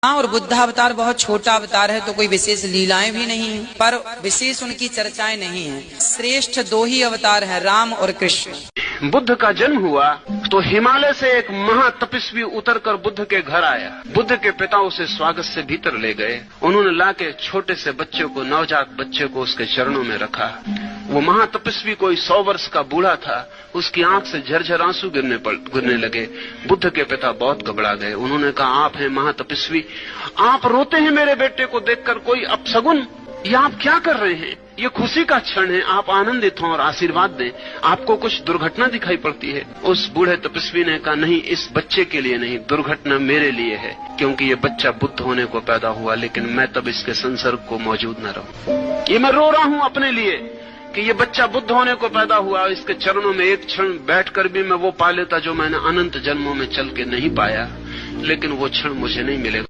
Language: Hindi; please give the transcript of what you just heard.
हाँ, और बुद्धावतार बहुत छोटा अवतार है तो कोई विशेष लीलाएं भी नहीं है, पर विशेष उनकी चर्चाएं नहीं है। श्रेष्ठ दो ही अवतार हैं, राम और कृष्ण। बुद्ध का जन्म हुआ तो हिमालय से एक महातपस्वी उतरकर बुद्ध के घर आया। बुद्ध के पिता उसे स्वागत से भीतर ले गए। उन्होंने लाके छोटे से बच्चे को, नवजात बच्चे को उसके चरणों में रखा। वो महातपस्वी कोई 100 वर्ष का बूढ़ा था। उसकी आंख से झरझर आंसू गिरने लगे। बुद्ध के पिता बहुत घबरा गए। उन्होंने कहा, आप हैं महातपस्वी, आप रोते हैं मेरे बेटे को देखकर, कोई अपशगुन, ये आप क्या कर रहे हैं? ये खुशी का क्षण है, आप आनंदित हों और आशीर्वाद दें। आपको कुछ दुर्घटना दिखाई पड़ती है? उस बूढ़े तपस्वी ने कहा, नहीं, इस बच्चे के लिए नहीं, दुर्घटना मेरे लिए है, क्योंकि ये बच्चा बुद्ध होने को पैदा हुआ, लेकिन मैं तब इसके संसर्ग को मौजूद न रहूं। ये मैं रो रहा हूं अपने लिए कि ये बच्चा बुद्ध होने को पैदा हुआ। इसके चरणों में एक क्षण बैठकर भी मैं वो पा लेता जो मैंने अनंत जन्मों में चल के नहीं पाया, लेकिन वो क्षण मुझे नहीं मिलेगा।